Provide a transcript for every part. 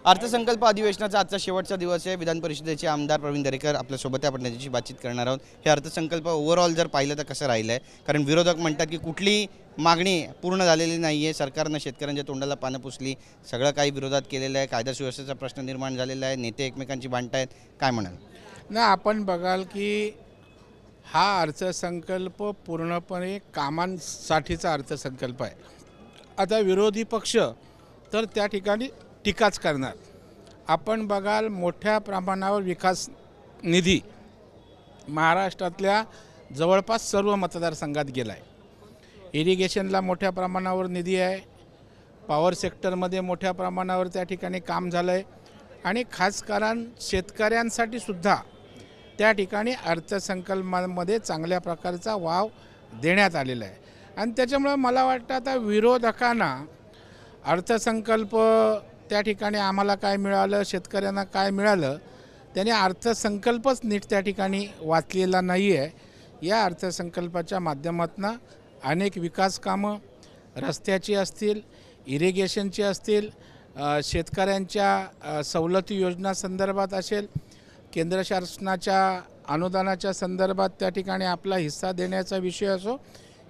अर्थसंकल्प अधिवेशनाचा आजचा शेवटचा दिवस आहे। विधान परिषदेचे आमदार प्रवीण दरेकर आपल्यासोबत आहे, आपण त्यांच्याशी बातचीत करणार आहोत। हे अर्थसंकल्प ओव्हरऑल जर पाहिलं तर कसं राहिलं आहे? कारण विरोधक म्हणतात की कुठली मागणी पूर्ण झालेली नाही आहे, सरकारनं शेतकऱ्यांच्या तोंडाला पानं पुसली, सगळं काही विरोधात केलेलं आहे, कायदा सुव्यवस्थेचा प्रश्न निर्माण झालेला आहे, नेते एकमेकांची भांडतायत, काय म्हणाल? ना आपण बघाल की हा अर्थसंकल्प पूर्णपणे कामांसाठीचा अर्थसंकल्प आहे। आता विरोधी पक्ष तर त्या ठिकाणी टीकाच करणार। आपण बघाल मोठ्या प्रमाणावर विकास निधी महाराष्ट्रातल्या जवळपास सर्व मतदारसंघात गेला आहे। इरिगेशनला मोठ्या प्रमाणावर निधी आहे, पॉवर सेक्टरमध्ये मोठ्या प्रमाणावर त्या ठिकाणी काम झालं आहे आणि खास करून शेतकऱ्यांसाठी सुद्धा त्या ठिकाणी अर्थसंकल्पामध्ये चांगल्या प्रकारचा वाव देण्यात आलेला आहे। आणि त्याच्यामुळे मला वाटतं आता विरोधकांना अर्थसंकल्प त्या ठिकाणी आम्हाला काय मिळालं, शेतकऱ्यांना काय मिळालं, त्याने अर्थसंकल्पच नीट त्या ठिकाणी वाचलेला नाही आहे। या अर्थसंकल्पाच्या माध्यमातून अनेक विकास कामं रस्त्याची असतील, इरिगेशनची असतील, शेतकऱ्यांच्या सवलती योजना संदर्भात असेल, केंद्र शासनाच्या अनुदानाच्या संदर्भात त्या ठिकाणी आपला हिस्सा देण्याचा विषय असो,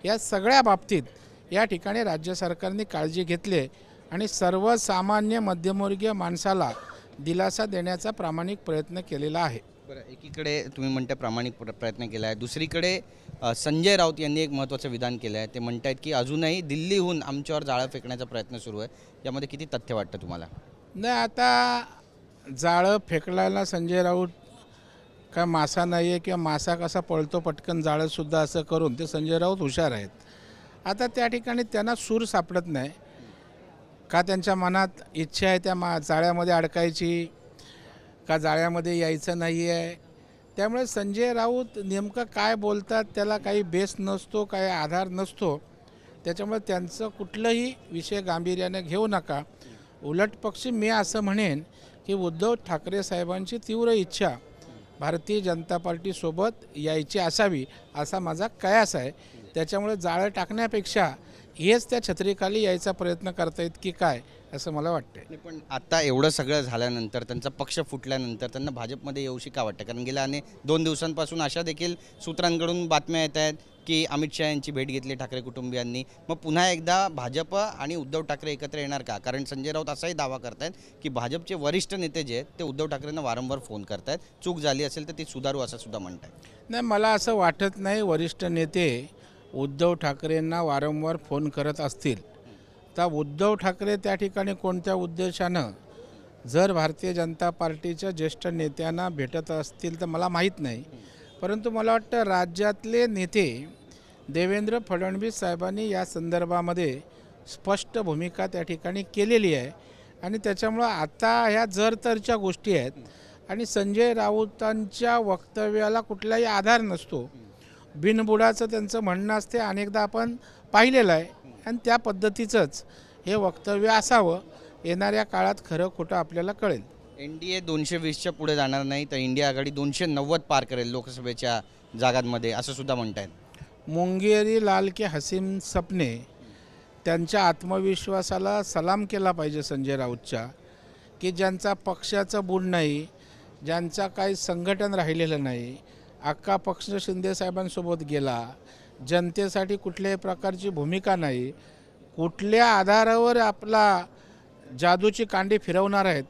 या सगळ्या बाबतीत या ठिकाणी राज्य सरकारने काळजी घेतली आणि सर्वसामान्य मध्यमवर्गीय माणसाला दिलासा देण्याचा प्रामाणिक प्रयत्न केलेला आहे। बरं, एकीकडे तुम्ही म्हणता प्रामाणिक प्रयत्न केला आहे, दुसरीकडे संजय राऊत यांनी एक महत्त्वाचं विधान केलं आहे। ते म्हणतात की अजूनही दिल्लीहून आमच्यावर जाळं फेकण्याचा प्रयत्न सुरू आहे, यामध्ये किती तथ्य वाटतं तुम्हाला? नाही, आता जाळं फेकलायला संजय राऊत काय मासा नाही आहे किंवा मासा कसा पळतो पटकन जाळंसुद्धा असं करून ते संजय राऊत हुशार आहेत। आता त्या ठिकाणी त्यांना सूर सापडत नाही का, त्यांच्या मनात इच्छा आहे त्या जाळ्यामध्ये अडकायची का जाळ्यामध्ये यायचं नाही आहे। त्यामुळे संजय राऊत नेमकं काय बोलतात त्याला काही बेस नसतो, काही आधार नसतो। त्याच्यामुळे त्यांचं कुठलंही विषय गांभीर्याने घेऊ नका। उलट पक्षी मी असं म्हणेन की उद्धव ठाकरे साहेबांची तीव्र इच्छा भारतीय जनता पार्टीसोबत यायची असावी असा माझा कयास आहे। त्याच्यामुळे जाळं टाकण्यापेक्षा हेच त्या छत्रीखाली यायचा प्रयत्न करतायत की काय असं मला वाटतं। पण आता एवढं सगळं झाल्यानंतर, त्यांचा पक्ष फुटल्यानंतर त्यांना भाजपमध्ये येऊशी का वाटतं? कारण गेल्या 2 दिवसांपासून अशा देखील सूत्रांकडून बातम्या येत आहेत की अमित शहा यांची भेट घेतली ठाकरे कुटुंबियांनी, मग पुन्हा एकदा भाजप आणि उद्धव ठाकरे एकत्र येणार का? कारण संजय राऊत असाही दावा करतायत की भाजपचे वरिष्ठ नेते जे आहेत ते उद्धव ठाकरेंना वारंवार फोन करतायत, चूक झाली असेल तर ती सुधारू असं सुद्धा म्हणतात। नाही, मला असं वाटत नाही वरिष्ठ नेते उद्धव ठाकरेंना वारंवार फोन करत असतील। तर उद्धव ठाकरे त्या ठिकाणी कोणत्या उद्देशानं जर भारतीय जनता पार्टीच्या ज्येष्ठ नेत्यांना भेटत असतील तर मला माहीत नाही, परंतु मला वाटतं राज्यातले नेते देवेंद्र फडणवीस साहेबांनी या संदर्भामध्ये स्पष्ट भूमिका त्या ठिकाणी केलेली आहे आणि त्याच्यामुळं आता ह्या जरतरच्या गोष्टी आहेत आणि संजय राऊतांच्या वक्तव्याला कुठलाही आधार नसतो। बिनबुडाचं त्यांचं म्हणणं असते, अनेकदा आपण पाहिलेलं आहे आणि त्या पद्धतीचंच हे वक्तव्य असावं। येणाऱ्या काळात खरं खोटं आपल्याला कळेल। NDA 220च्या पुढे जाणार नाही तर इंडिया आघाडी 290 पार करेल लोकसभेच्या जागांमध्ये असं सुद्धा म्हणतायत। मुंगेरी लाल के हसीन सपने, त्यांच्या आत्मविश्वासाला सलाम केला पाहिजे संजय राऊतच्या, की ज्यांचा पक्षाचं बूड नाही, ज्यांचा काही संघटन राहिलेलं नाही, अख्खा पक्ष शिंदेसाहेबांसोबत गेला, जनतेसाठी कुठल्याही प्रकारची भूमिका नाही, कुठल्या आधारावर आपला जादूची कांडी फिरवणार आहेत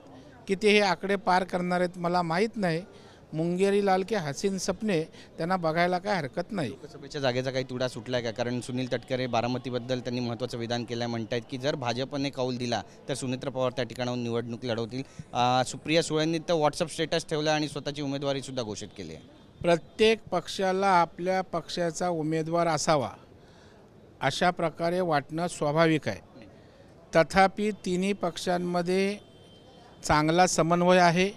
की ते हे आकडे पार करणार आहेत मला माहीत नाही। मुंगेरी लाल के हसीन सपने त्यांना बघायला काय हरकत नाही। लोकसभेच्या जागेचा काही तुडा सुटलाय का? कारण सुनील तटकरे बारामतीबद्दल त्यांनी महत्त्वाचं विधान केलं आहे, म्हणतात की जर भाजपने कौल दिला तर सुनेत्र पवार त्या ठिकाणाहून निवडणूक लढवतील। सुप्रिया सुळेंनी तर व्हॉट्सअप स्टेटस ठेवलं आणि स्वतःची उमेदवारीसुद्धा घोषित केली आहे। प्रत्येक पक्षाला आपल्या पक्षाचा उमेदवार असावा अशा प्रकारे वाटणं स्वाभाविक आहे। तथापि तिन्ही पक्षांमध्ये चांगला समन्वय आहे,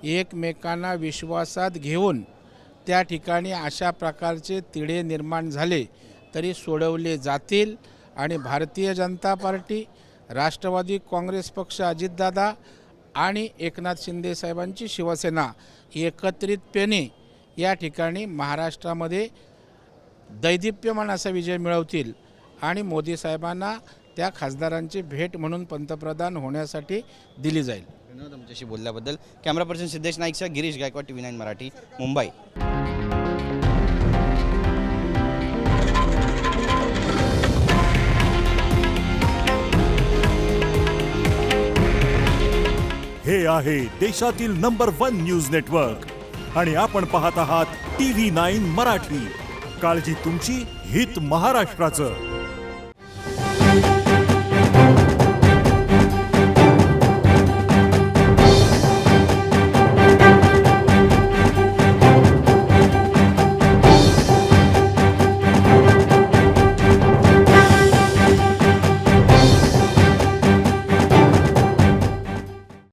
एकमेकांना विश्वासात घेऊन त्या ठिकाणी अशा प्रकारचे तिढे निर्माण झाले तरी सोडवले जातील आणि भारतीय जनता पार्टी, राष्ट्रवादी काँग्रेस पक्ष, अजितदादा आणि एकनाथ शिंदे साहेबांची शिवसेना एकत्रितपणे या ठिकाणी महाराष्ट्रामध्ये दैदिप्यमान असा विजय मिळवतील आणि मोदी साहेबांना त्या खासदारांची भेट म्हणून पंतप्रधान होण्यासाठी दिली जाईल। धन्यवाद आमच्याशी बोलल्याबद्दल. कॅमेरा पर्सन सिद्धेश नाईकसह गिरीश गायकवाड, TV9 मराठी, मुंबई. हे आहे देशातील नंबर 1 न्यूज नेटवर्क आणि आपण पाहत आहात TV9 मराठी. काळजी तुमची, हित महाराष्ट्राचं.